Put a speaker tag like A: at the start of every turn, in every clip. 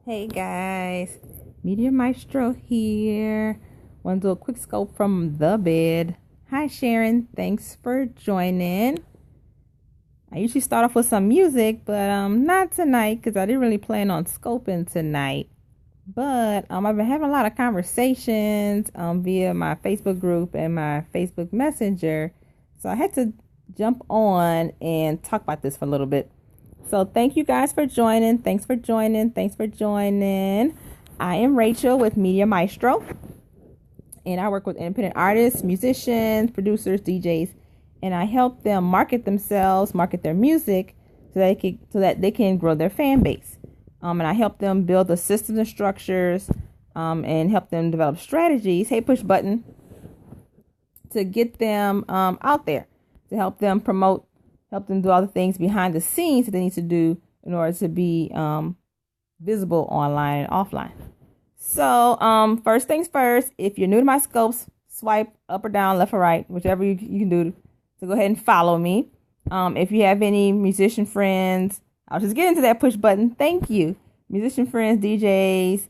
A: Hey guys, Media Maestro here. Want to do a quick scope from the bed. Hi Sharon, thanks for joining. I usually start off with some music, but not tonight because I didn't really plan on scoping tonight. But I've been having a lot of conversations via my Facebook group and my Facebook Messenger, so I had to jump on and talk about this for a little bit. So thank you guys for joining. Thanks for joining. I am Rachel with Media Maestro, and I work with independent artists, musicians, producers, DJs, and I help them market themselves, market their music, so that they can grow their fan base. And I help them build the systems and structures, and help them develop strategies. Hey, push button to get them out there, to help them promote. Help them do all the things behind the scenes that they need to do in order to be visible online and offline. So first things first, if you're new to my scopes, swipe up or down, left or right, whichever you can do to go ahead and follow me. If you have any musician friends, I'll just get into that push button. Thank you. Musician friends, DJs,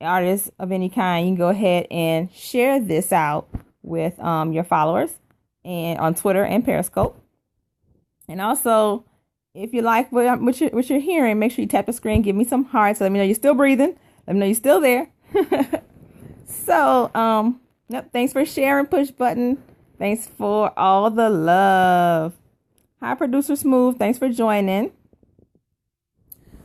A: artists of any kind, you can go ahead and share this out with your followers and on Twitter and Periscope. And also, if you like what you're hearing, make sure you tap the screen, give me some hearts, let me know you're still breathing, let me know you're still there. So, yep, thanks for sharing, push button. Thanks for all the love. Hi, Producer Smooth. Thanks for joining.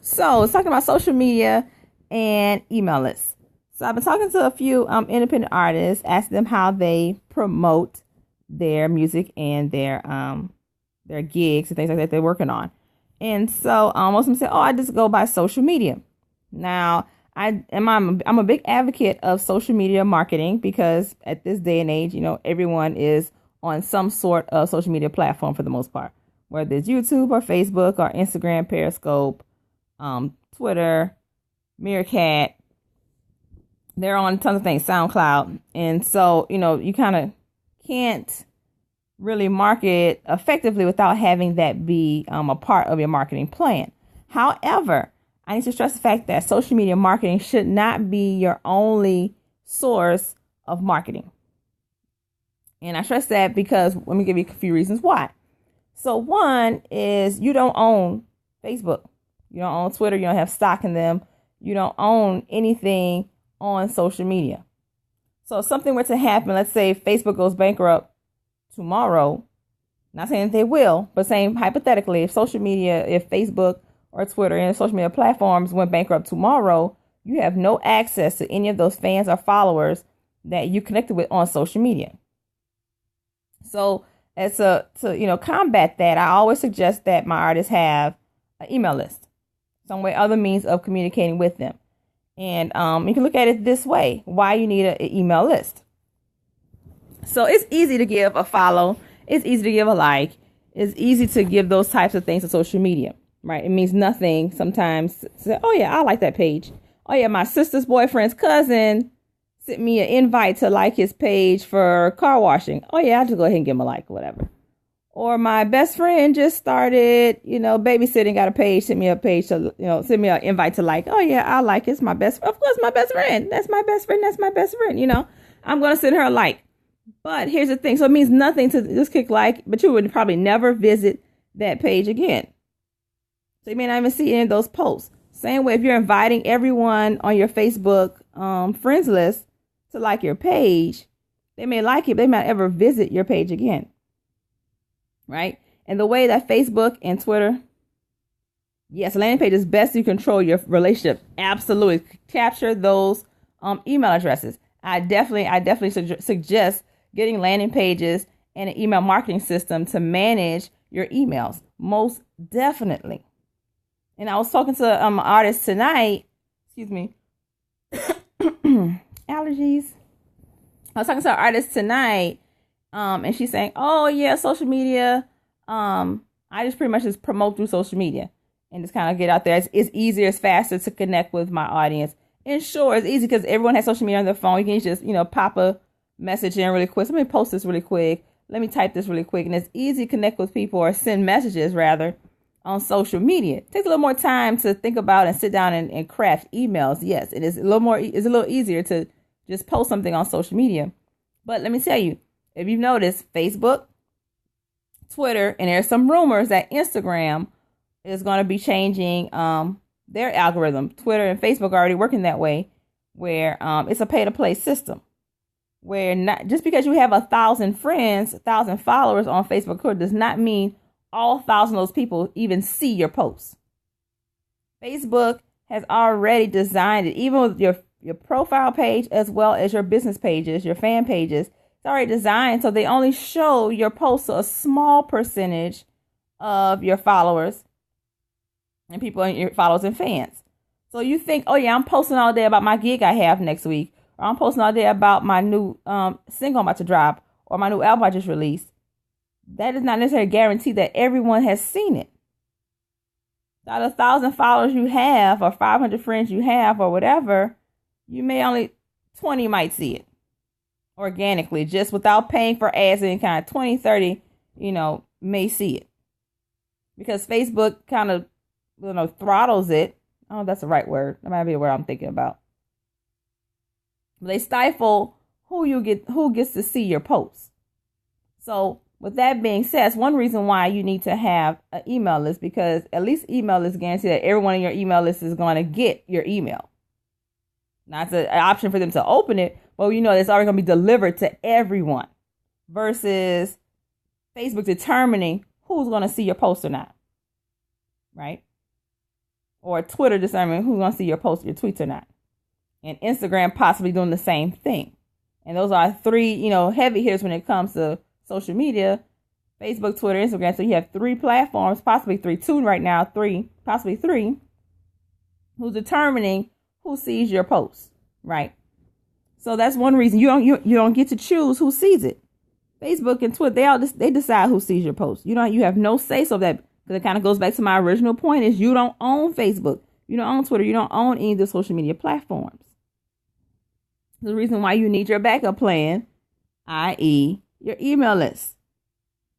A: So, let's talk about social media and email lists. So, I've been talking to a few independent artists, asking them how they promote their music and their gigs and things like that they're working on. And so most of them say, I just go by social media. Now, I'm a big advocate of social media marketing because at this day and age, everyone is on some sort of social media platform for the most part, whether it's YouTube or Facebook or Instagram, Periscope, Twitter, Meerkat. They're on tons of things, SoundCloud. And so, you kind of can't really market effectively without having that be a part of your marketing plan. However, I need to stress the fact that social media marketing should not be your only source of marketing. And I stress that because let me give you a few reasons why. So one is you don't own Facebook. You don't own Twitter. You don't have stock in them. You don't own anything on social media. So if something were to happen, let's say Facebook goes bankrupt tomorrow, not saying that they will, but saying hypothetically, if Facebook or Twitter and social media platforms went bankrupt tomorrow, you have no access to any of those fans or followers that you connected with on social media. So to combat that, I always suggest that my artists have an email list, some way, other means of communicating with them. And you can look at it this way: why you need an email list. So it's easy to give a follow. It's easy to give a like. It's easy to give those types of things to social media, right? It means nothing sometimes to say, oh yeah, I like that page. Oh yeah, my sister's boyfriend's cousin sent me an invite to like his page for car washing. Oh yeah, I'll just go ahead and give him a like, whatever. Or my best friend just started, babysitting, got a page, sent me a page to, send me an invite to like. Oh yeah, I like it. It's my best, of course, my best friend. That's my best friend. That's my best friend. I'm going to send her a like. But here's the thing. So it means nothing to just click like, but you would probably never visit that page again. So you may not even see any of those posts. Same way, if you're inviting everyone on your Facebook friends list to like your page, they may like it, but they might ever visit your page again. Right? And the way that Facebook and Twitter, yes, landing page is best to control your relationship. Absolutely. Capture those email addresses. I definitely suggest getting landing pages and an email marketing system to manage your emails. Most definitely. And I was talking to an artist tonight. Excuse me. Allergies. I was talking to an artist tonight, and she's saying, "Oh yeah, social media. I just pretty much just promote through social media and just kind of get out there. It's easier, it's faster to connect with my audience." And sure, it's easy because everyone has social media on their phone. You can just, pop a message in really quick. Let me post this really quick. Let me type this really quick. And it's easy to connect with people or send messages rather on social media. It takes a little more time to think about and sit down and craft emails. Yes, it is a little more. It's a little easier to just post something on social media. But let me tell you, if you've noticed, Facebook, Twitter, and there's some rumors that Instagram is going to be changing their algorithm. Twitter and Facebook are already working that way, where it's a pay-to-play system, where not just because you have 1,000 friends, 1,000 followers on Facebook, Twitter, does not mean all 1,000 of those people even see your posts. Facebook has already designed it, even with your profile page as well as your business pages, your fan pages. It's already designed so they only show your posts to a small percentage of your followers and people and your followers and fans. So you think, oh yeah, I'm posting all day about my gig I have next week, or I'm posting all day about my new single I'm about to drop, or my new album I just released. That does not necessarily guarantee that everyone has seen it. Out of 1,000 followers you have, or 500 friends you have, or whatever, you may only 20 might see it organically, just without paying for ads of any kind. 20, 30, may see it. Because Facebook kind of, throttles it. Oh, that's the right word. That might be the word I'm thinking about. But they stifle who gets to see your posts. So with that being said, that's one reason why you need to have an email list, because at least email lists guarantee that everyone in your email list is going to get your email. Now, it's an option for them to open it, but it's already going to be delivered to everyone, versus Facebook determining who's going to see your post or not, right? Or Twitter determining who's going to see your post, your tweets or not. And Instagram possibly doing the same thing. And those are three, heavy hitters when it comes to social media: Facebook, Twitter, Instagram. So you have three platforms, possibly three, two right now, possibly three, who's determining who sees your posts, right? So that's one reason you don't get to choose who sees it. Facebook and Twitter, they decide who sees your post. You have no say so that, because it kind of goes back to my original point, is you don't own Facebook, you don't own Twitter, you don't own any of the social media platforms. The reason why you need your backup plan, i.e. your email list.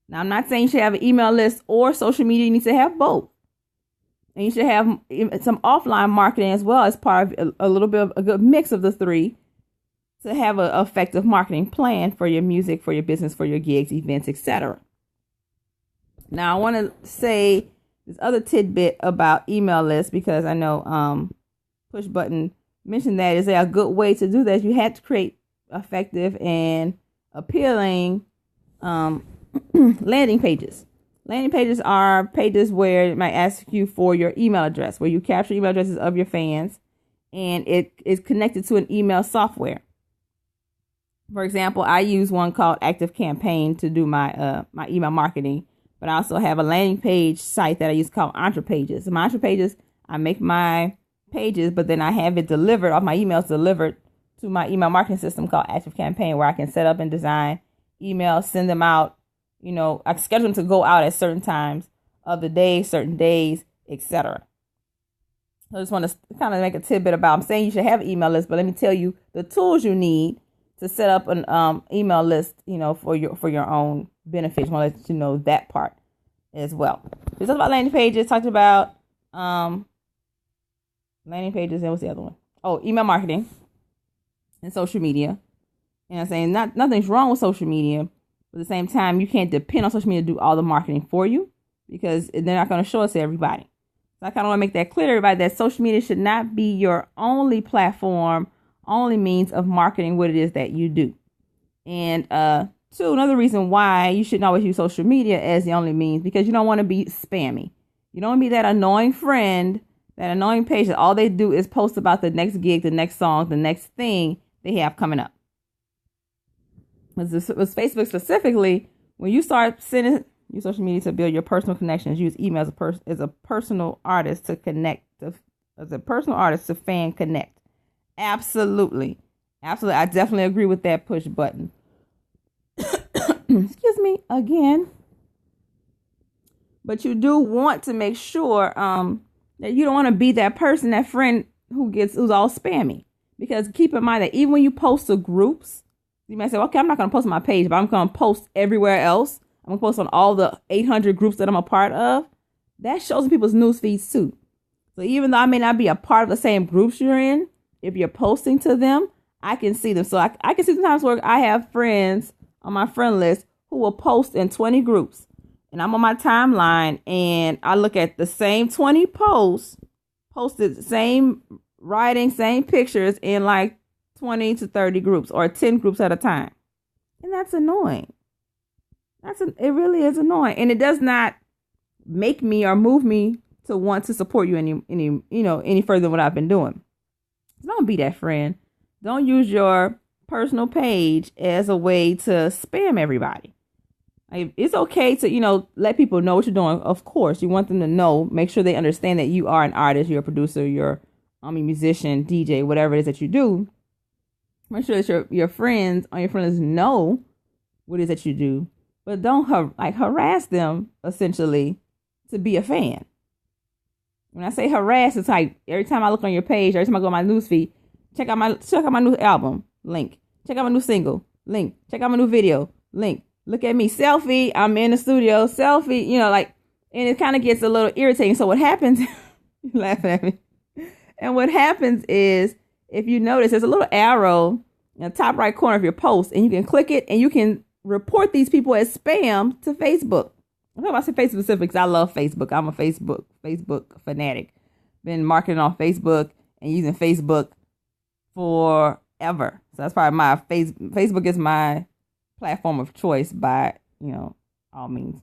A: Now, I'm not saying you should have an email list or social media. You need to have both. And you should have some offline marketing as well as part of a little bit of a good mix of the three to have an effective marketing plan for your music, for your business, for your gigs, events, etc. Now, I want to say this other tidbit about email lists, because I know Push Button mentioned that is a good way to do that. You have to create effective and appealing landing pages. Landing pages are pages where it might ask you for your email address, where you capture email addresses of your fans, and it is connected to an email software. For example, I use one called Active Campaign to do my email marketing, but I also have a landing page site that I use called Entre Pages. In my Entre Pages, I make my pages, but then I have it delivered, all my emails delivered to my email marketing system called Active Campaign, where I can set up and design emails, send them out. I can schedule them to go out at certain times of the day, certain days, etc. I just want to kind of make a tidbit about, I'm saying you should have an email list, but let me tell you the tools you need to set up an email list, for your own benefit. I want to let you know that part as well. We talked about landing pages, talked about landing pages, and what's the other one? Oh, email marketing and social media. And I'm saying nothing's wrong with social media. But at the same time, you can't depend on social media to do all the marketing for you, because they're not going to show us to everybody. So I kind of want to make that clear to everybody that social media should not be your only platform, only means of marketing what it is that you do. And two, another reason why you shouldn't always use social media as the only means, because you don't want to be spammy. You don't want to be that annoying friend, that annoying page that all they do is post about the next gig, the next song, the next thing they have coming up. With Facebook specifically, when you start sending your social media to build your personal connections, use email as a personal artist to connect, as a personal artist to fan connect. Absolutely. I definitely agree with that Push Button. Excuse me again. But you do want to make sure that you don't want to be that person, that friend who's all spammy. Because keep in mind that even when you post to groups, you might say, okay, I'm not going to post on my page, but I'm going to post everywhere else. I'm going to post on all the 800 groups that I'm a part of. that shows in people's news feeds too. So even though I may not be a part of the same groups you're in, if you're posting to them, I can see them. So I can see sometimes where I have friends on my friend list who will post in 20 groups. And I'm on my timeline and I look at the same 20 posts, posted same writing, same pictures in like 20 to 30 groups or 10 groups at a time. And that's annoying. It really is annoying. And it does not make me or move me to want to support you any further than what I've been doing. So don't be that friend. Don't use your personal page as a way to spam everybody. It's okay to, let people know what you're doing. Of course, you want them to know, make sure they understand that you are an artist, you're a producer, you're a musician, DJ, whatever it is that you do. Make sure that your friends on your friend list know what it is that you do, but don't harass them essentially to be a fan. When I say harass, it's like every time I look on your page, every time I go on my newsfeed, check out my new album, link. Check out my new single, link. Check out my new video, link. Look at me, selfie. I'm in the studio, selfie. And it kind of gets a little irritating. So what happens? You're laughing at me. And what happens is, if you notice, there's a little arrow in the top right corner of your post, and you can click it, and you can report these people as spam to Facebook. I'm talking about Facebook specific because I love Facebook. I'm a Facebook fanatic. Been marketing on Facebook and using Facebook forever. So that's probably my Facebook is my platform of choice by all means.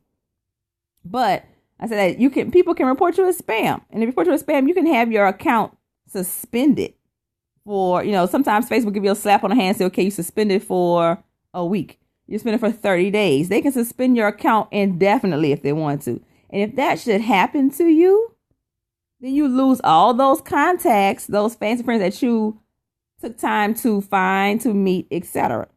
A: But I said that people can report you as spam, and if you report you as spam, you can have your account suspended for sometimes Facebook give you a slap on the hand and say, okay, you suspended for a week. You spend it for 30 days. They can suspend your account indefinitely if they want to. And if that should happen to you, then you lose all those contacts, those fancy friends that you took time to find, to meet, etc.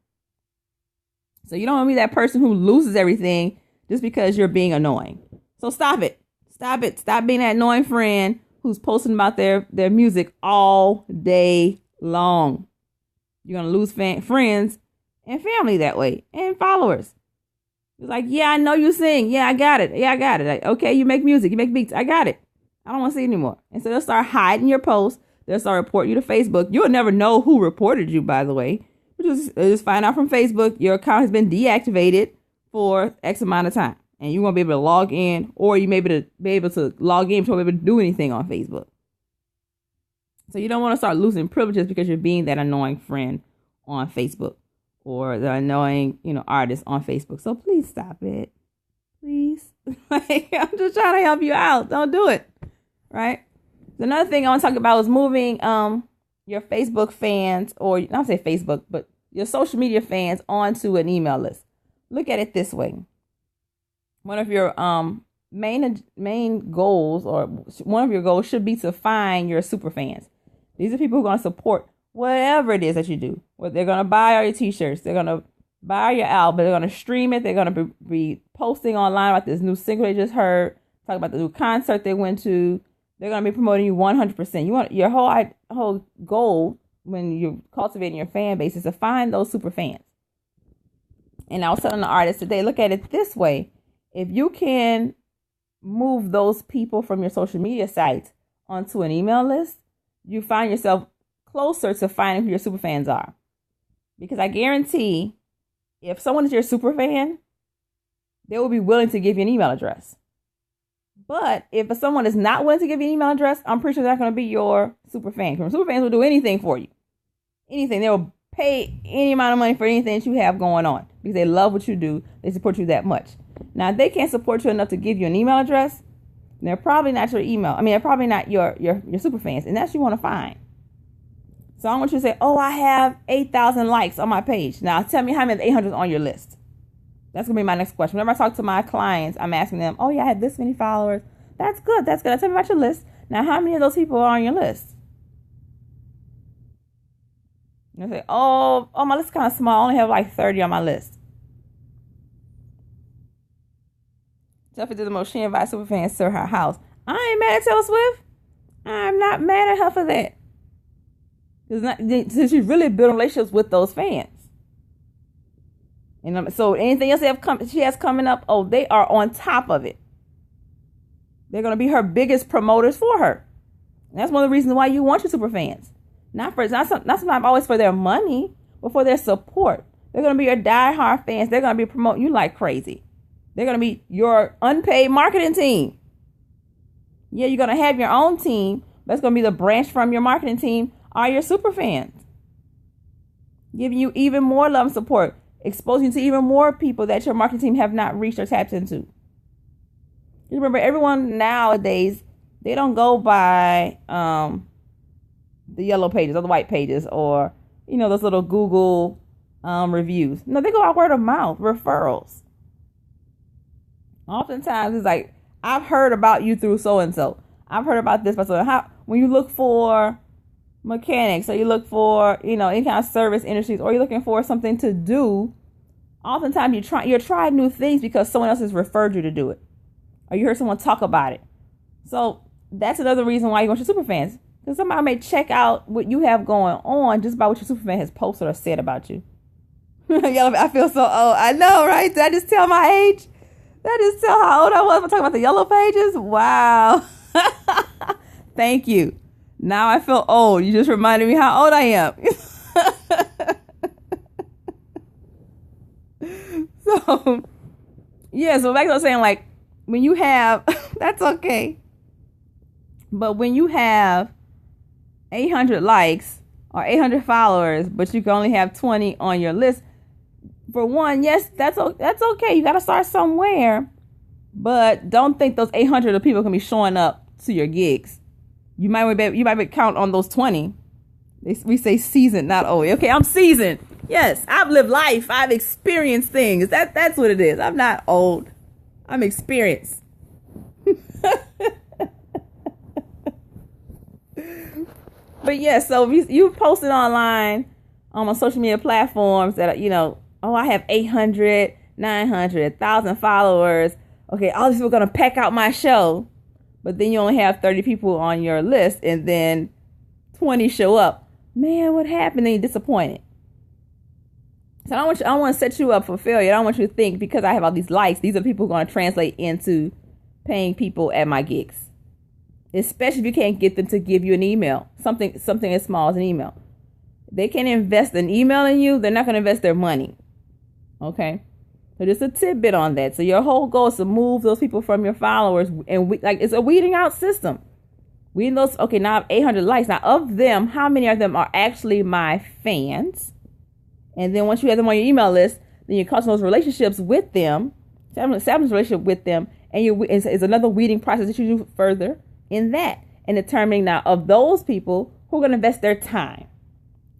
A: So you don't want to be that person who loses everything just because you're being annoying. So stop it. Stop it. Stop being that annoying friend who's posting about their music all day long. You're going to lose friends and family that way, and followers. It's like, yeah, I know you sing. Yeah, I got it. Yeah, I got it. Like, okay, you make music. You make beats. I got it. I don't want to see it anymore. And so they'll start hiding your posts. They'll start reporting you to Facebook. You'll never know who reported you, by the way. Just find out from Facebook your account has been deactivated for X amount of time. And you won't be able to log in, or you may be able to log in, but you won't be able to do anything on Facebook. So you don't want to start losing privileges because you're being that annoying friend on Facebook, or the annoying, artist on Facebook. So please stop it. Please. I'm just trying to help you out. Don't do it. Right? Another thing I want to talk about is moving your Facebook fans, or not say Facebook, but your social media fans onto an email list. Look at it this way. One of your main goals, or one of your goals, should be to find your super fans. These are people who are going to support whatever it is that you do. Well, they're going to buy all your t-shirts. They're going to buy your album. They're going to stream it. They're going to be posting online about this new single they just heard. Talk about the new concert they went to. They're going to be promoting you 100%. You want your whole goal when you're cultivating your fan base is to find those super fans. And I was telling the artist today, look at it this way. If you can move those people from your social media sites onto an email list, you find yourself closer to finding who your super fans are. Because I guarantee if someone is your super fan, they will be willing to give you an email address. But if someone is not willing to give you an email address, I'm pretty sure they're not going to be your super fan. Because super fans will do anything for you. Anything. They will pay any amount of money for anything that you have going on. Because they love what you do. They support you that much. Now, if they can't support you enough to give you an email address, they're probably not your email. They're probably not your super fans. And that's what you want to find. So I want you to say, oh, I have 8,000 likes on my page. Now, tell me how many of the 800 is on your list. That's going to be my next question. Whenever I talk to my clients, I'm asking them, oh, yeah, I have this many followers. That's good. That's good. Now, tell me about your list. Now, how many of those people are on your list? And they say, oh, my list is kind of small. I only have like 30 on my list. Jeffrey did the most. She invites super fans to her house. I ain't mad at Taylor Swift. I'm not mad at her for that. Since she's really building relationships with those fans. And so anything else she has coming up, they are on top of it. They're going to be her biggest promoters for her. And that's one of the reasons why you want your super fans. Not sometimes always for their money, but for their support. They're going to be your diehard fans. They're going to be promoting you like crazy. They're going to be your unpaid marketing team. Yeah, you're going to have your own team. That's going to be the branch from your marketing team are your super fans. Giving you even more love and support. Exposing you to even more people that your marketing team have not reached or tapped into. You remember, everyone nowadays, they don't go by the yellow pages or the white pages or, those little Google reviews. No, they go out word of mouth, referrals. Oftentimes, it's like, I've heard about you through so-and-so. I've heard about this person. When you look for mechanics or you look for, any kind of service industries or you're looking for something to do, oftentimes you're trying new things because someone else has referred you to do it. Or you heard someone talk about it. So that's another reason why you want your super fans. Because somebody may check out what you have going on just by what your super fan has posted or said about you. I feel so old. I know, right? Did I just tell my age? Did I just tell how old I was? I'm talking about the yellow pages? Wow. Thank you. Now I feel old. You just reminded me how old I am. So back to what I was saying, like, when you have, that's okay. But when you have 800 likes or 800 followers, but you can only have 20 on your list, for one, yes, that's okay. You got to start somewhere. But don't think those 800 of people can be showing up to your gigs. You might be count on those 20. We say seasoned, not old. Okay, I'm seasoned. Yes, I've lived life. I've experienced things. That's what it is. I'm not old. I'm experienced. But yeah, so if you posted online on social media platforms that, I have 800, 900, 1,000 followers. Okay, all these people are going to pack out my show. But then you only have 30 people on your list and then 20 show up. Man, what happened? And you're disappointed. So I don't want to set you up for failure. I don't want you to think because I have all these likes, these are people who are going to translate into paying people at my gigs. Especially if you can't get them to give you an email. Something as small as an email. They can't invest in emailing you, they're not going to invest their money. Okay? So just a tidbit on that. So your whole goal is to move those people from your followers. And it's a weeding out system. Weeding those, okay, now I have 800 likes. Now of them, how many of them are actually my fans? And then once you have them on your email list, then you're cultivating those relationships with them, establishing a relationship with them, and it's another weeding process that you do further in that. And determining now of those people who are going to invest their time,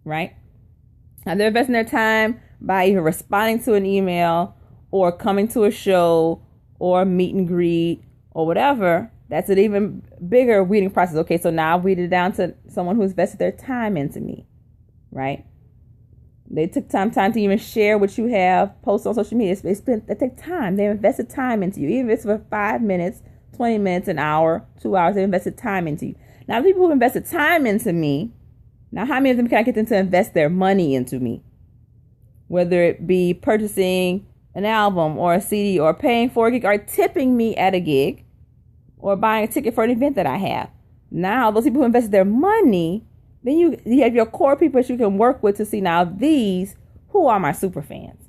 A: right? Now they're investing their time by either responding to an email or coming to a show or a meet and greet or whatever. That's an even bigger weeding process. Okay, so now I've weeded it down to someone who's invested their time into me, right? They took time to even share what you have, post on social media. They take time. They invested time into you. Even if it's for 5 minutes, 20 minutes, an hour, 2 hours, they invested time into you. Now, the people who invested time into me, now how many of them can I get them to invest their money into me? Whether it be purchasing an album or a CD or paying for a gig or tipping me at a gig or buying a ticket for an event that I have. Now, those people who invested their money, then you have your core people that you can work with to see now these who are my super fans.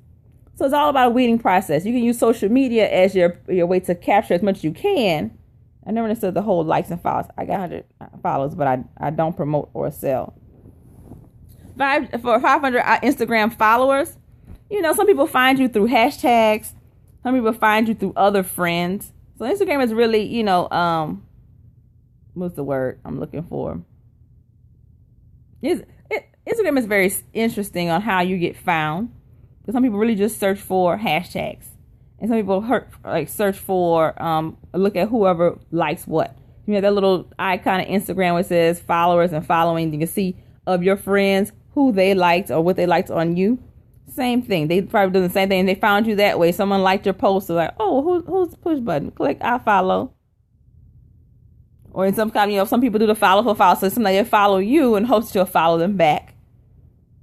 A: So it's all about a weeding process. You can use social media as your way to capture as much as you can. I never understood the whole likes and follows. I got 100 followers, but I don't promote or sell. For 500 Instagram followers, some people find you through hashtags. Some people find you through other friends. So Instagram is really, what's the word I'm looking for? Instagram is very interesting on how you get found. Because some people really just search for hashtags. And some people search for, look at whoever likes what. You have that little icon of Instagram where it says followers and following. You can see of your friends who they liked or what they liked on you. Same thing. They probably do the same thing. And they found you that way. Someone liked your post. They're like, oh, who's the push button? Click, I follow. Or in some kind of, some people do the follow for follow. So somebody will follow you and hopes you'll follow them back.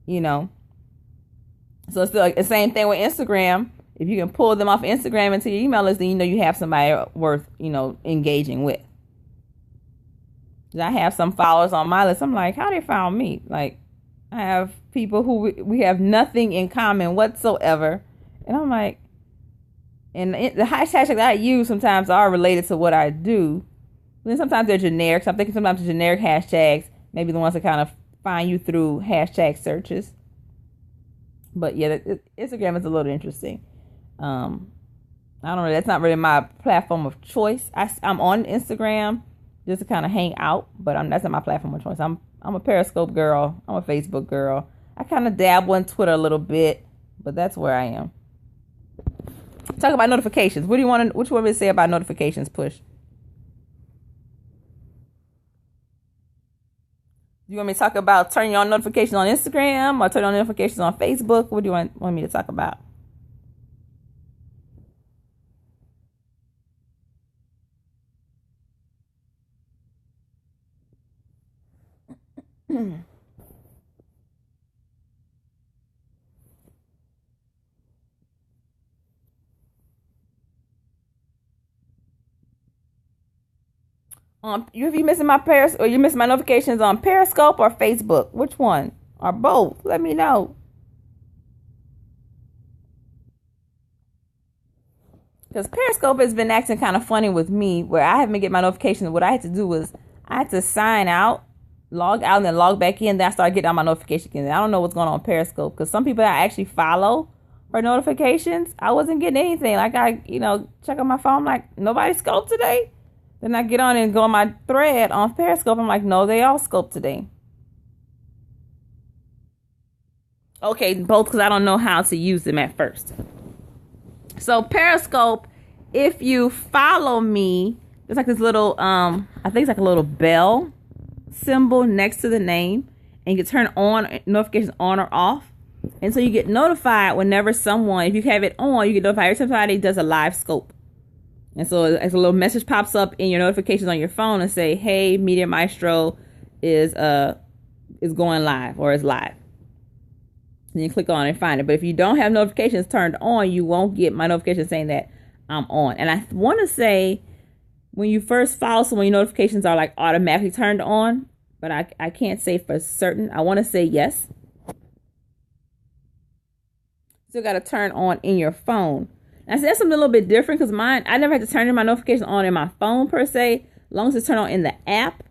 A: So it's the same thing with Instagram. If you can pull them off Instagram into your email list, then you know you have somebody worth, engaging with. I have some followers on my list. I'm like, how they found me? Like, I have people who we have nothing in common whatsoever. And I'm like, and the hashtags that I use sometimes are related to what I do. But then sometimes they're generic. So I'm thinking sometimes the generic hashtags, maybe the ones that kind of find you through hashtag searches. But yeah, Instagram is a little interesting. I don't know. That's not really my platform of choice. I'm on Instagram just to kind of hang out, but that's not my platform of choice. I'm a Periscope girl. I'm a Facebook girl. I kind of dabble in Twitter a little bit, but that's where I am. Talk about notifications. What you want me to say about notifications, Push? You want me to talk about turning on notifications on Instagram or turning on notifications on Facebook? What do you want me to talk about? If you're missing you're missing my notifications on Periscope or Facebook, which one? Or both? Let me know. Because Periscope has been acting kind of funny with me, where I haven't been getting my notifications. What I had to do was I had to sign out, log out, and then log back in. Then I started getting all my notifications again. I don't know what's going on Periscope, because some people that I actually follow for notifications, I wasn't getting anything. Like I, check on my phone, I'm like, nobody scoped today. Then I get on and go on my thread on Periscope. I'm like, no, they all scoped today. Okay, both, because I don't know how to use them at first. So Periscope, if you follow me, there's like this little, I think it's like a little bell symbol next to the name, and you can turn on notifications on or off. And so you get notified whenever someone, if you have it on, you get notified every time somebody does a live scope. And so as a little message pops up in your notifications on your phone and say, hey, Media Maestro is going live or is live. And you click on it and find it. But if you don't have notifications turned on, you won't get my notification saying that I'm on. And I want to say when you first follow someone, your notifications are like automatically turned on. But I can't say for certain. I want to say yes. Still got to turn on in your phone. Now, see, that's something a little bit different because mine, I never had to turn in my notifications on in my phone per se. As long as it's turned on in the app,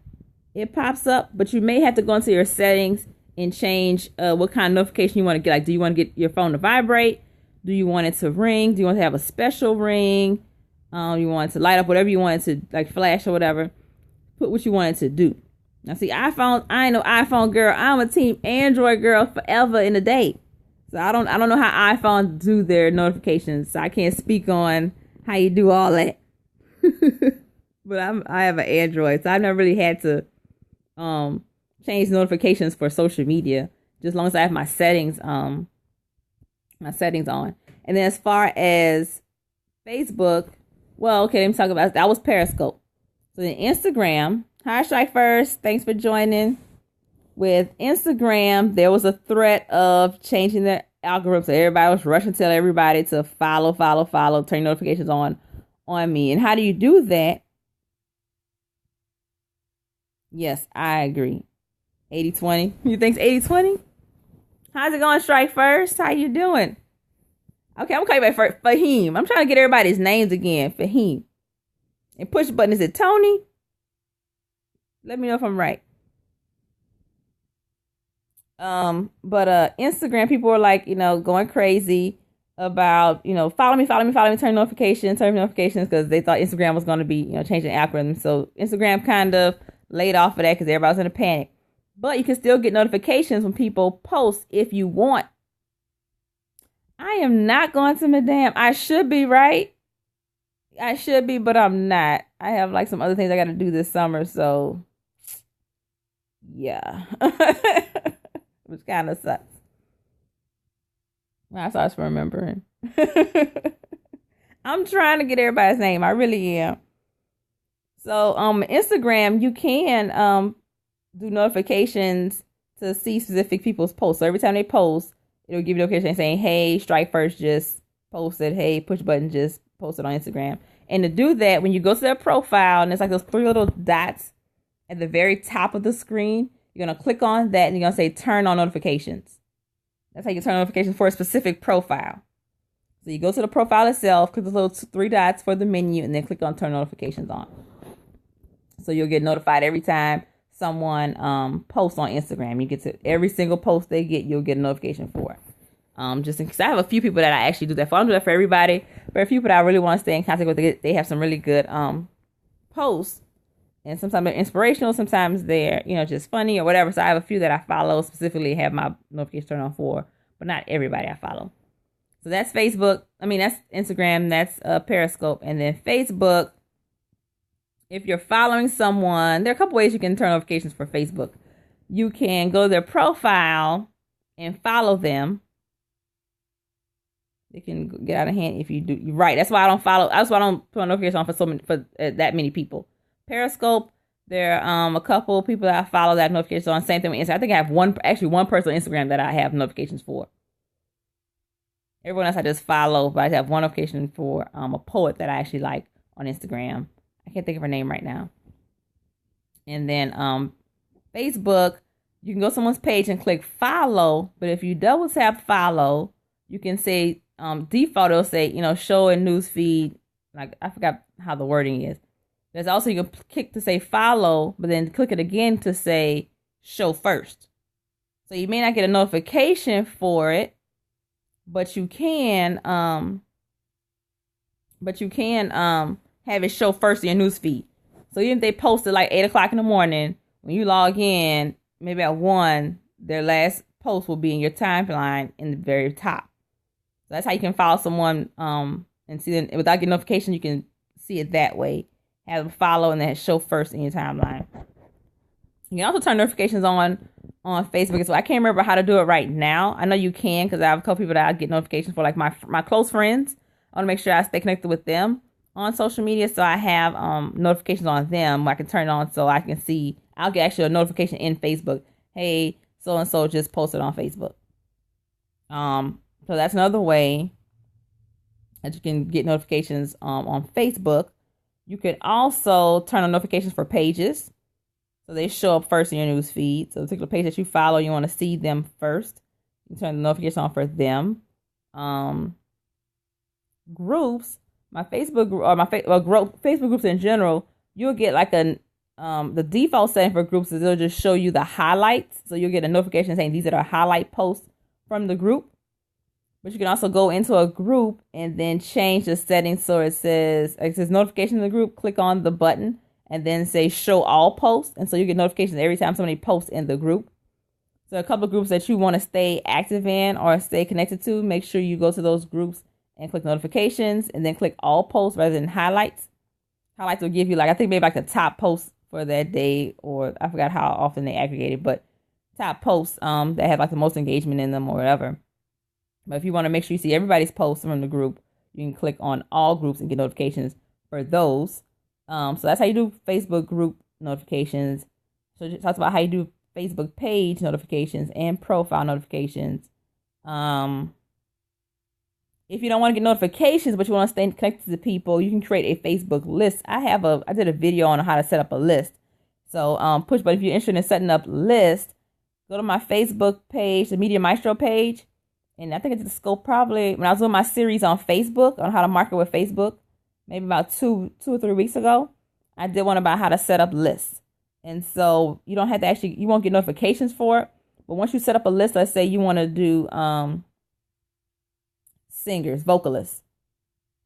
A: it pops up. But you may have to go into your settings and change what kind of notification you want to get. Like, do you want to get your phone to vibrate? Do you want it to ring? Do you want to have a special ring? You want it to light up, whatever you want it to, like flash or whatever. Put what you want it to do. Now, see, iPhone, I ain't no iPhone girl. I'm a team Android girl forever in a day. So I don't know how iPhones do their notifications. So I can't speak on how you do all that. But I have an Android, so I've never really had to change notifications for social media. Just as long as I have my settings on. And then as far as Facebook, well, okay, let me talk about that. Was Periscope. So then Instagram. Hi, Strike First. Thanks for joining. With Instagram, there was a threat of changing the algorithm. So everybody was rushing to tell everybody to follow, turn notifications on me. And how do you do that? Yes, I agree. 80-20. You think it's 80-20? How's it going, Strike First? How you doing? Okay, I'm calling you back Fahim. I'm trying to get everybody's names again. Fahim. And push button. Is it Tony? Let me know if I'm right. But Instagram, people were like, going crazy about, follow me, turn notifications, because they thought Instagram was going to be, changing the algorithm. So Instagram kind of laid off of that because everybody was in a panic. But you can still get notifications when people post if you want. I am not going to Madame. I should be, right? I should be, but I'm not. I have like some other things I got to do this summer, so yeah. Which kind of sucks. I started remembering. I'm trying to get everybody's name. I really am. So Instagram, you can do notifications to see specific people's posts. So every time they post, it'll give you a notification saying, hey, Strike First just posted, hey, push button just posted on Instagram. And to do that, when you go to their profile, and it's like those 3 little dots at the very top of the screen, you're going to click on that and you're going to say turn on notifications. That's how you turn on notifications for a specific profile. So you go to the profile itself, click the little 3 dots for the menu, and then click on turn notifications on. So you'll get notified every time someone posts on Instagram. You get to every single post they get, you'll get a notification for. Just because I have a few people that I actually do that for. I don't do that for everybody, but a few people that I really want to stay in contact with, they have some really good posts. And sometimes they're inspirational, sometimes they're, just funny or whatever. So I have a few that I follow, specifically have my notifications turned on for, but not everybody I follow. So that's Facebook. That's Instagram. That's Periscope. And then Facebook, if you're following someone, there are a couple ways you can turn notifications for Facebook. You can go to their profile and follow them. It can get out of hand if you do. You're right. That's why I don't follow. That's why I don't put a notification on for that many people. Periscope, there are a couple people that I follow that have notifications on. Same thing with Instagram. I think I have one person on Instagram that I have notifications for. Everyone else I just follow, but I have one notification for a poet that I actually like on Instagram. I can't think of her name right now. And then Facebook, you can go to someone's page and click follow, but if you double tap follow, you can say default, it'll say, show in news feed. Like, I forgot how the wording is. There's also, you can click to say follow, but then click it again to say show first. So you may not get a notification for it, but you can have it show first in your news feed. So even if they post at like 8 o'clock in the morning, when you log in, maybe at 1, their last post will be in your timeline in the very top. So that's how you can follow someone and see them without getting notification. You can see it that way. Have them follow and then show first in your timeline. You can also turn notifications on Facebook. So I can't remember how to do it right now. I know you can because I have a couple people that I get notifications for, like my close friends. I want to make sure I stay connected with them on social media. So I have notifications on them. I can turn it on so I can see. I'll get actually a notification in Facebook. Hey, so-and-so just posted on Facebook. So that's another way that you can get notifications on Facebook. You can also turn on notifications for pages. So they show up first in your news feed. So the particular page that you follow, you want to see them first. You turn the notification on for them. Groups, my Facebook group or Facebook groups in general, you'll get like the default setting for groups is it'll just show you the highlights. So you'll get a notification saying these are the highlight posts from the group. But you can also go into a group and then change the settings so it says notification in the group. Click on the button and then say show all posts. And so you get notifications every time somebody posts in the group. So a couple of groups that you want to stay active in or stay connected to, make sure you go to those groups and click notifications and then click all posts rather than highlights. Highlights will give you I think maybe like the top posts for that day, or I forgot how often they aggregate it, but top posts that have like the most engagement in them or whatever. But if you want to make sure you see everybody's posts from the group, you can click on all groups and get notifications for those. So that's how you do Facebook group notifications. So it talks about how you do Facebook page notifications and profile notifications. If you don't want to get notifications, but you want to stay connected to people, you can create a Facebook list. I did a video on how to set up a list. So but if you're interested in setting up lists, go to my Facebook page, the Media Maestro page. And I think I did the scope probably when I was doing my series on Facebook on how to market with Facebook, maybe about two or 3 weeks ago. I did one about how to set up lists. And so you don't have to you won't get notifications for it. But once you set up a list, let's say you want to do singers, vocalists.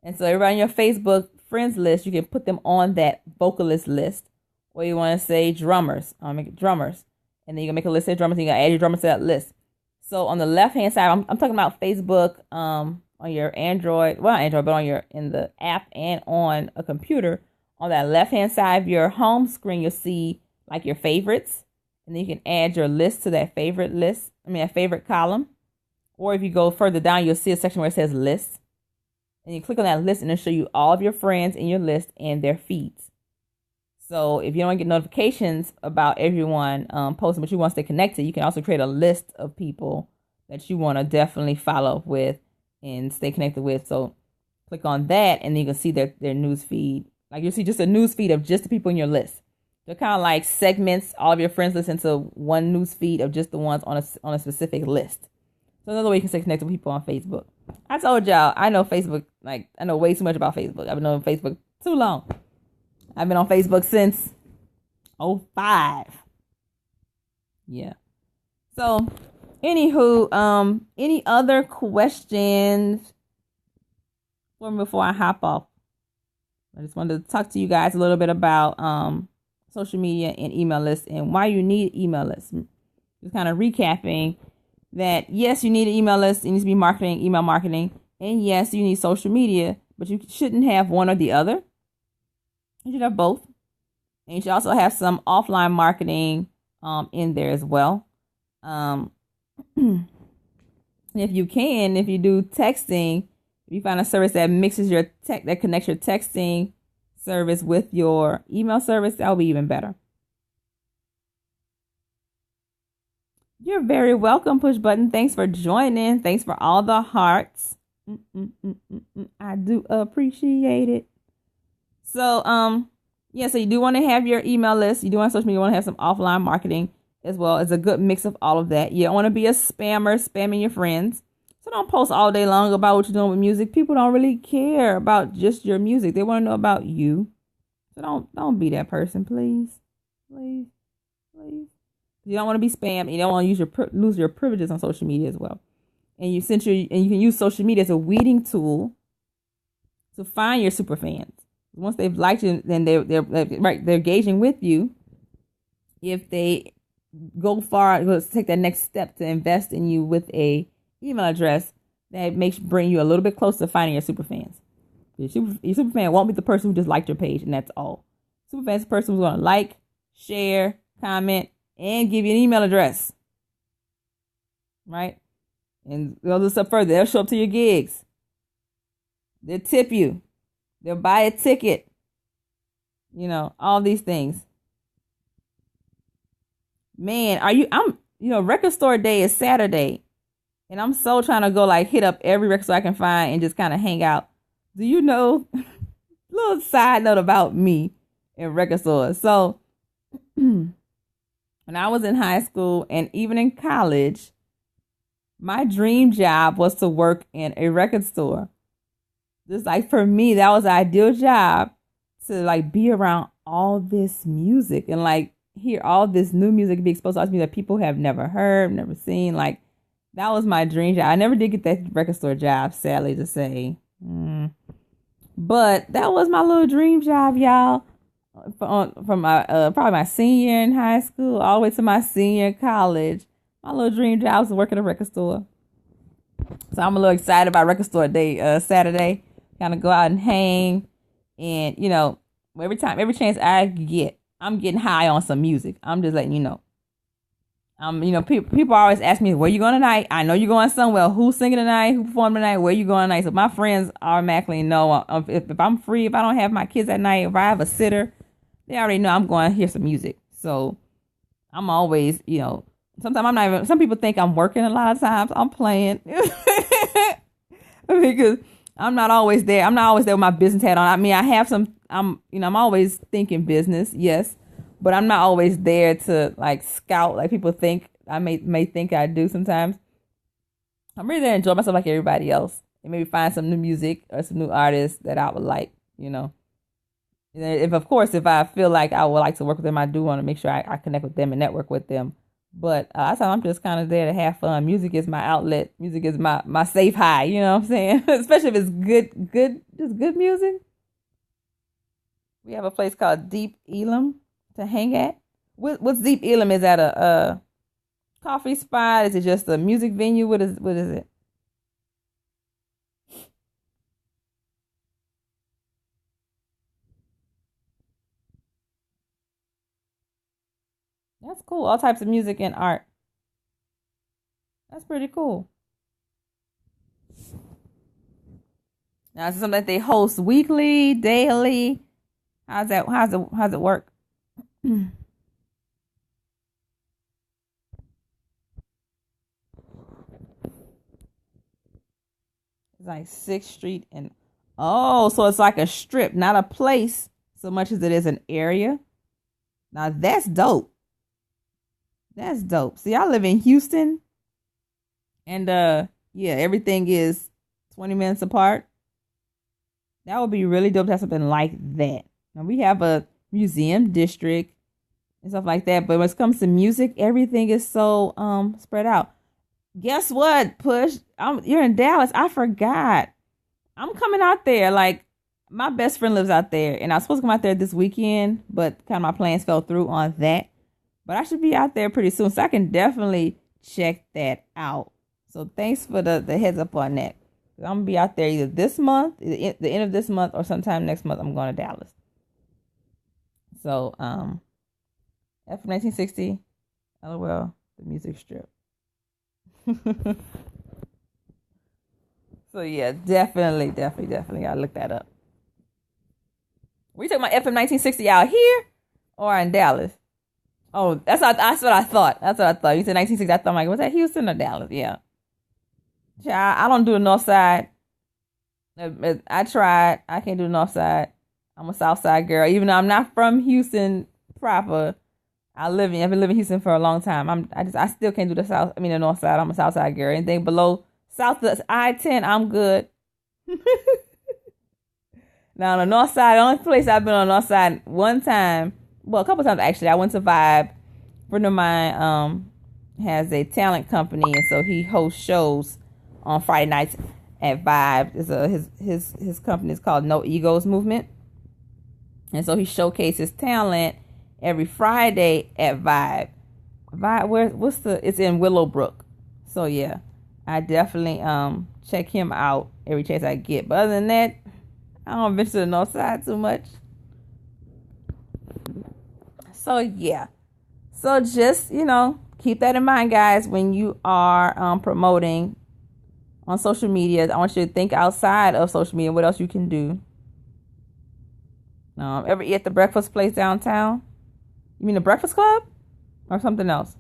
A: And so everybody on your Facebook friends list, you can put them on that vocalist list. Or you want to say drummers, make it drummers. And then you can make a list of drummers and you can add your drummers to that list. So on the left-hand side, I'm talking about Facebook on your Android, well, not Android, but in the app and on a computer. On that left-hand side of your home screen, you'll see like your favorites. And then you can add your list to that favorite list. A favorite column. Or if you go further down, you'll see a section where it says lists. And you click on that list and it'll show you all of your friends in your list and their feeds. So if you don't want to get notifications about everyone posting, but you want to stay connected, you can also create a list of people that you want to definitely follow with and stay connected with. So click on that, and then you can see their news feed. Like you'll see just a news feed of just the people in your list. They're kind of like segments all of your friends list into one news feed of just the ones on a specific list. So another way you can stay connected with people on Facebook. I told y'all, I know Facebook, like I know way too much about Facebook. I've been on Facebook too long. I've been on Facebook since '05. Yeah. So, anywho, any other questions for me before I hop off? I just wanted to talk to you guys a little bit about social media and email lists and why you need email lists. Just kind of recapping that yes, you need an email list. It needs to be marketing, email marketing, and yes, you need social media, but you shouldn't have one or the other. You should have both, and you should also have some offline marketing in there as well. If you do texting, if you find a service that mixes that connects your texting service with your email service, that'll be even better. You're very welcome, Push Button. Thanks for joining. Thanks for all the hearts. I do appreciate it. So, yeah, so you do want to have your email list. You do want social media. You want to have some offline marketing as well. It's a good mix of all of that. You don't want to be a spammer, spamming your friends. So don't post all day long about what you're doing with music. People don't really care about just your music. They want to know about you. So don't be that person, please. Please. Please. You don't want to be spammed. You don't want to lose your privileges on social media as well. And you can use social media as a weeding tool to find your super fans. Once they've liked you, then they're engaging with you. If they go far, let's take that next step to invest in you with a email address that bring you a little bit closer to finding your super fans. Your super fan won't be the person who just liked your page, and that's all. Super fan is the person who's going to like, share, comment, and give you an email address. Right? And go a step further. They'll show up to your gigs. They'll tip you. They'll buy a ticket. All these things. Man, record store day is Saturday. And I'm so trying to go hit up every record store I can find and just kind of hang out. Do you know, little side note about me in record stores. So when I was in high school and even in college, my dream job was to work in a record store. Just for me, that was the ideal job to be around all this music and hear all this new music, be exposed to all this music that people have never heard, never seen. That was my dream job. I never did get that record store job, sadly to say. But that was my little dream job, y'all. From my probably my senior year in high school all the way to my senior in college. My little dream job was to work at a record store. So I'm a little excited about record store day, Saturday. Kind of go out and hang. And, every chance I get, I'm getting high on some music. I'm just letting you know. People always ask me, where you going tonight? I know you're going somewhere. Who's singing tonight? Who performing tonight? Where you going tonight? So my friends automatically know if I'm free, if I don't have my kids at night, if I have a sitter, they already know I'm going to hear some music. So I'm always, sometimes I'm not even, some people think I'm working a lot of times. I'm playing. Because I'm not always there. I'm not always there with my business hat on. I mean, I have I'm always thinking business, yes. But I'm not always there to scout like people think I may think I do sometimes. I'm really there to enjoy myself like everybody else. And maybe find some new music or some new artists that I would like, And if I feel like I would like to work with them, I do want to make sure I connect with them and network with them. But I'm just kind of there to have fun. Music is my outlet. Music is my safe high, you know what I'm saying? Especially if it's just good music. We have a place called Deep Elam to hang at. What's Deep Elam? Is that a coffee spot? Is it just a music venue? What is it? That's cool. All types of music and art. That's pretty cool. Now, is it something that they host weekly, daily? How's it work? like 6th Street and oh, so it's like a strip, not a place so much as it is an area. Now that's dope. That's dope. See, I live in Houston and yeah, everything is 20 minutes apart. That would be really dope to have something like that. Now we have a museum district and stuff like that, but when it comes to music, everything is so spread out. Guess what, Push? You're in Dallas. I forgot. I'm coming out there. Like, my best friend lives out there, and I was supposed to come out there this weekend, but kind of my plans fell through on that. But I should be out there pretty soon, so I can definitely check that out. So thanks for the heads up on that. I'm going to be out there either this month, the end of this month, or sometime next month. I'm going to Dallas. So, F 1960, LOL, the music strip. So yeah, definitely gotta look that up. Were you talking about FM 1960 out here or in Dallas? Oh, that's what I thought. That's what I thought. You said 1960. I thought, like, was that Houston or Dallas? Yeah. Child, I don't do the North Side. I tried. I can't do the North Side. I'm a South Side girl. Even though I'm not from Houston proper, I've been living in Houston for a long time. I still can't do the North Side. I'm a South Side girl. Anything below south of I-10, I'm good. Now on the North Side, the only place I've been on the North Side one time, well, a couple times actually, I went to Vibe. A friend of mine has a talent company, and so he hosts shows on Friday nights at Vibe. His company is called No Egos Movement, and so he showcases talent every Friday at Vibe. It's in Willowbrook. So yeah, I definitely check him out every chance I get. But other than that, I don't venture to the North Side too much. So yeah. So just, keep that in mind, guys, when you are promoting on social media. I want you to think outside of social media. What else you can do? Ever eat at the breakfast place downtown? You mean the Breakfast Club? Or something else?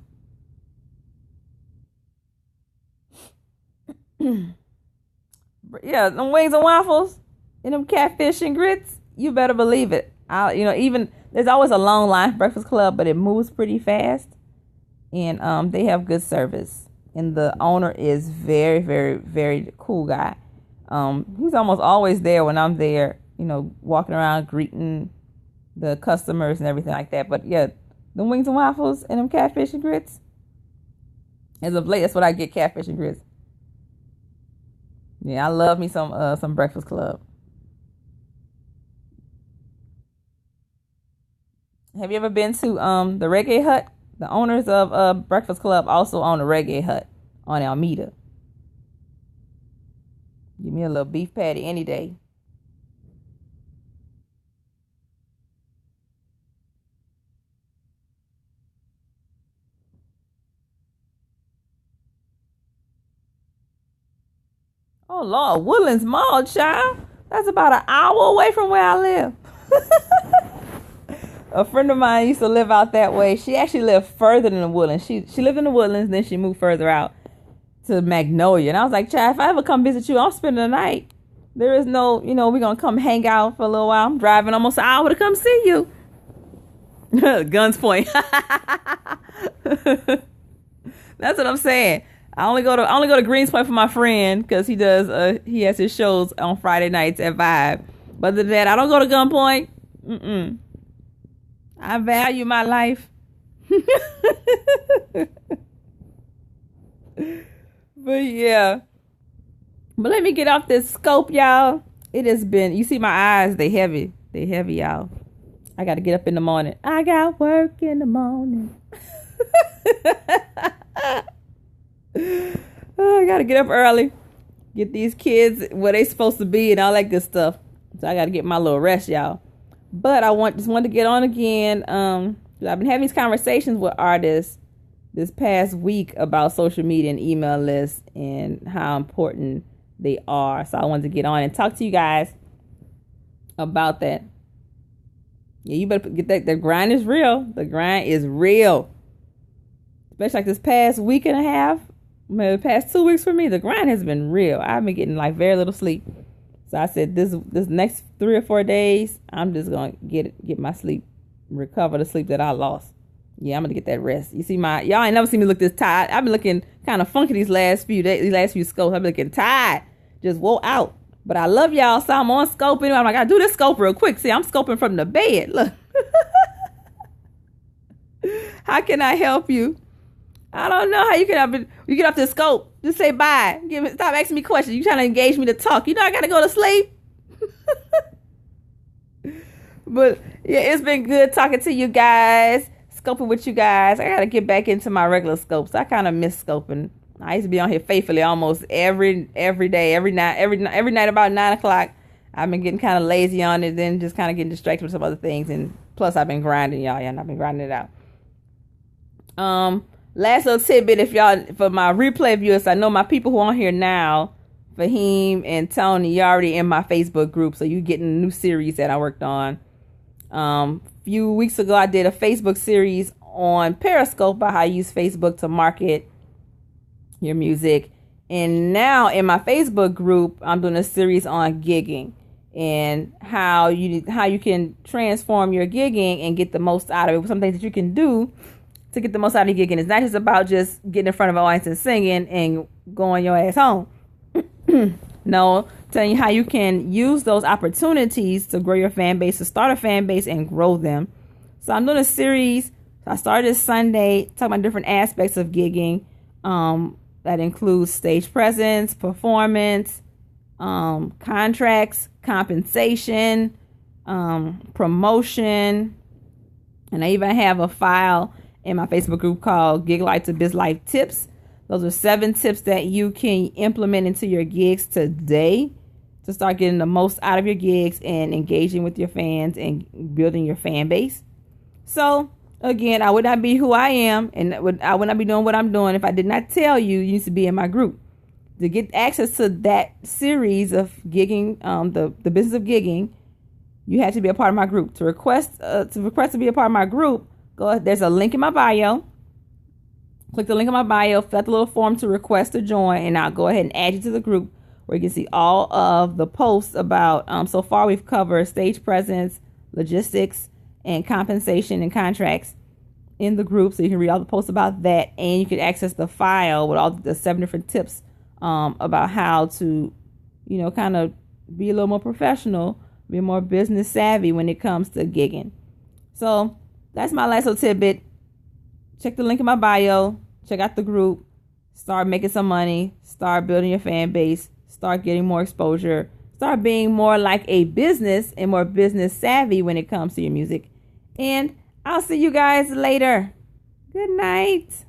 A: Yeah, them wings and waffles and them catfish and grits, you better believe it. Even there's always a long line for Breakfast Club, but it moves pretty fast. And they have good service. And the owner is very, very, very cool guy. He's almost always there when I'm there, walking around greeting the customers and everything like that. But yeah, the wings and waffles and them catfish and grits. As of late, that's what I get, catfish and grits. Yeah, I love me some Breakfast Club. Have you ever been to the Reggae Hut? The owners of Breakfast Club also own a Reggae Hut on Alameda. Give me a little beef patty any day. Oh, Lord, Woodlands Mall, child. That's about an hour away from where I live. A friend of mine used to live out that way. She actually lived further than the Woodlands. She lived in the Woodlands, then she moved further out to Magnolia. And I was like, child, if I ever come visit you, I'll spend the night. There is no, we're going to come hang out for a little while. I'm driving almost an hour to come see you. Guns point. That's what I'm saying. I only go to Greenspoint for my friend because he has his shows on Friday nights at Vibe. But other than that, I don't go to Gunpoint. I value my life. But yeah. But let me get off this scope, y'all. It has been, you see my eyes, they heavy. They heavy, y'all. I got to get up in the morning. I got work in the morning. Oh, I gotta get up early, get these kids where they supposed to be and all that good stuff. So I gotta get my little rest, y'all. But I just wanted to get on again. I've been having these conversations with artists this past week about social media and email lists and how important they are. So I wanted to get on and talk to you guys about that. Yeah, you better get that. The grind is real. The grind is real. Especially like this past week and a half. Man, the past 2 weeks for me, the grind has been real. I've been getting like very little sleep. So I said this next 3 or 4 days, I'm just gonna get my sleep, recover the sleep that I lost. Yeah, I'm gonna get that rest. You see y'all ain't never seen me look this tired. I've been looking kind of funky these last few days, these last few scopes. I've been looking tired, just wore out. But I love y'all, so I'm on scope anyway. I'm like, I do this scope real quick. See, I'm scoping from the bed. Look, how can I help you? I don't know how you get off this scope. Just say bye. Stop asking me questions. You trying to engage me to talk. You know I gotta go to sleep. But yeah, it's been good talking to you guys, scoping with you guys. I gotta get back into my regular scopes. I kind of miss scoping. I used to be on here faithfully almost every day, every night about 9 o'clock. I've been getting kind of lazy on it, then just kind of getting distracted with some other things, and plus I've been grinding, y'all. Yeah, and I've been grinding it out. Last little tidbit, if y'all, for my replay viewers, I know my people who are on here now, Fahim and Tony, you're already in my Facebook group, so you're getting a new series that I worked on. Few weeks ago, I did a Facebook series on Periscope about how you use Facebook to market your music. And now in my Facebook group, I'm doing a series on gigging and how you can transform your gigging and get the most out of it. Some things that you can do to get the most out of gigging. It's not just about just getting in front of an audience and singing and going your ass home. No, telling you how you can use those opportunities to grow your fan base, to start a fan base and grow them. So I'm doing a series. I started this Sunday talking about different aspects of gigging. That includes stage presence, performance, contracts, compensation, promotion. And I even have a file in my Facebook group called Gig Life to Biz Life Tips. Those are 7 tips that you can implement into your gigs today to start getting the most out of your gigs and engaging with your fans and building your fan base. So again, I would not be who I am, and I would not be doing what I'm doing if I did not tell you you need to be in my group. To get access to that series of gigging, the business of gigging, you have to be a part of my group. To request to be a part of my group, there's a link in my bio. Click the link in my bio, fill out the little form to request to join, and I'll go ahead and add you to the group where you can see all of the posts about, so far we've covered stage presence, logistics, and compensation and contracts in the group. So you can read all the posts about that, and you can access the file with all the 7 different tips about how to, kind of be a little more professional, be more business savvy when it comes to gigging. So that's my last little tidbit. Check the link in my bio, check out the group, start making some money, start building your fan base, start getting more exposure, start being more like a business and more business savvy when it comes to your music. And I'll see you guys later. Good night.